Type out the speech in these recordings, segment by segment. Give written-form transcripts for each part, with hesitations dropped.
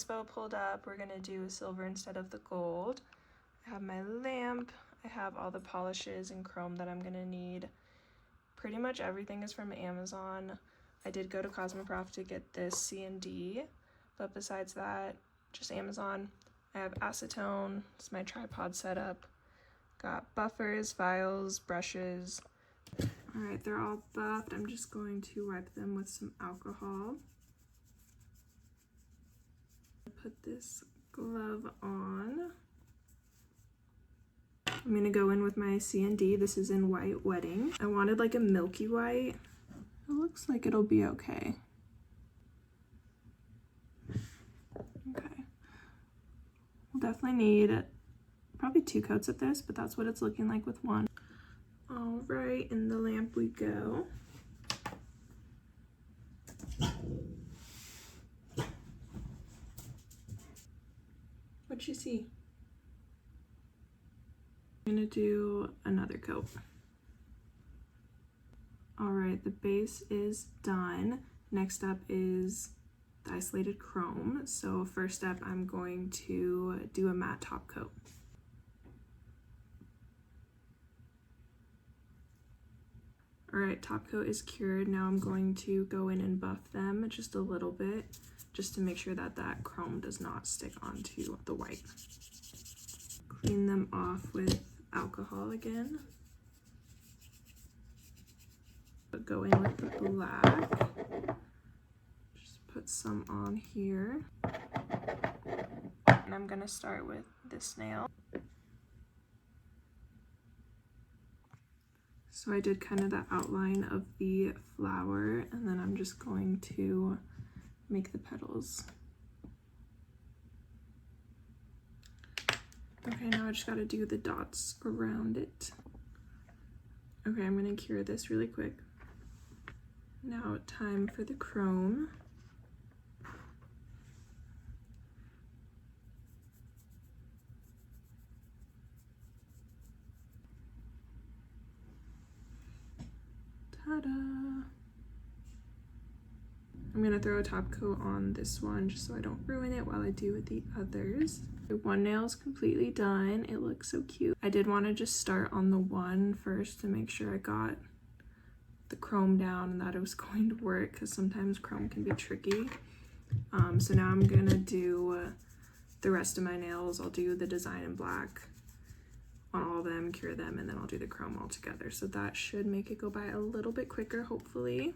inspo pulled up. We're gonna do a silver instead of the gold. I have my lamp. I have all the polishes and chrome that I'm gonna need. Pretty much everything is from Amazon. I did go to Cosmoprof to get this C&D, but besides that, just Amazon. I have acetone. It's my tripod setup. Got buffers, files, brushes. All right, they're all buffed. I'm just going to wipe them with some alcohol. Put this glove on. I'm gonna go in with my C&D. This is in White Wedding. I wanted like a milky white. It looks like it'll be okay. Okay. We'll definitely need probably 2 coats of this, but that's what it's looking like with one. All right, in the lamp we go. What'd you see? I'm gonna do another coat. All right, the base is done. Next up is the isolated chrome. So first step, I'm going to do a matte top coat. All right, top coat is cured. Now I'm going to go in and buff them just a little bit, just to make sure that that chrome does not stick onto the white. Clean them off with alcohol again. Go in with the black. Just put some on here. And I'm gonna start with this nail. So I did kind of the outline of the flower, and then I'm just going to make the petals. Okay, now I just gotta do the dots around it. Okay, I'm gonna cure this really quick. Now time for the chrome. Ta-da! I'm gonna throw a top coat on this one just so I don't ruin it while I do with the others. One nail is completely done. It looks so cute. I did want to just start on the one first to make sure I got the chrome down and that it was going to work, because sometimes chrome can be tricky. So now I'm gonna do the rest of my nails. I'll do the design in black on all of them, cure them, and then I'll do the chrome all together. So that should make it go by a little bit quicker, hopefully.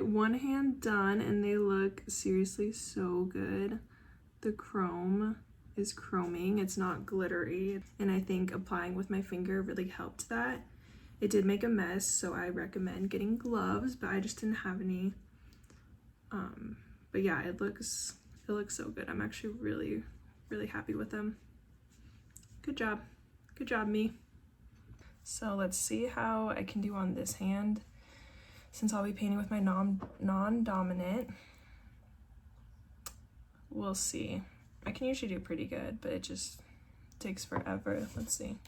One hand done, and they look seriously so good. The chrome is chroming, it's not glittery, and I think applying with my finger really helped that. It did make a mess, so I recommend getting gloves, but I just didn't have any. But yeah, it looks so good. I'm actually really happy with them. Good job me. So let's see how I can do on this hand, since I'll be painting with my non-dominant. We'll see. I can usually do pretty good, but it just takes forever. Let's see.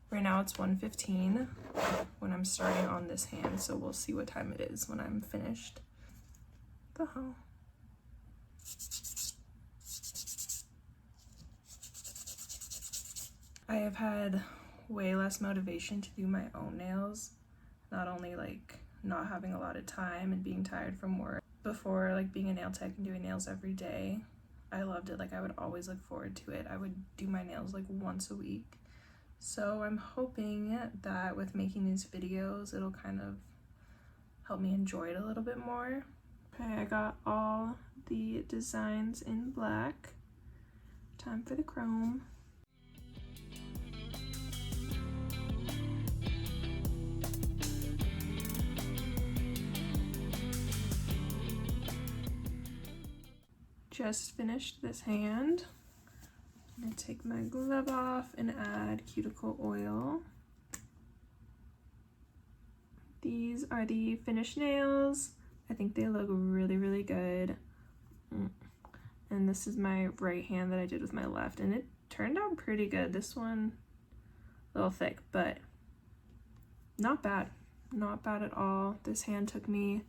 Right now it's 1:15 when I'm starting on this hand, so we'll see what time it is when I'm finished. What the hell? I have had way less motivation to do my own nails. Not only like not having a lot of time and being tired from work. Before, like being a nail tech and doing nails every day, I loved it. Like I would always look forward to it. I would do my nails like once a week. So I'm hoping that with making these videos, it'll kind of help me enjoy it a little bit more. Okay, I got all the designs in black. Time for the chrome. Just finished this hand. I'm gonna take my glove off and add cuticle oil. These are the finished nails. I think they look really good. And this is my right hand that I did with my left, and it turned out pretty good. This one a little thick, but not bad. Not bad at all. This hand took me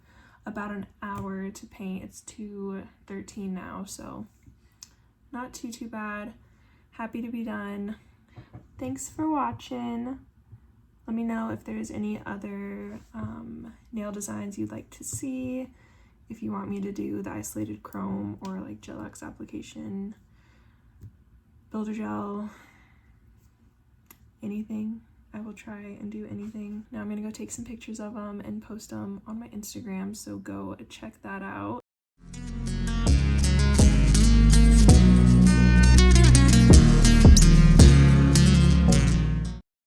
about an hour to paint. It's 2:13 now, so not too bad. Happy to be done. Thanks for watching. Let me know if there's any other nail designs you'd like to see, if you want me to do the isolated chrome or like gel X application, builder gel, anything. I will try and do anything. Now I'm gonna go take some pictures of them and post them on my Instagram, so go check that out.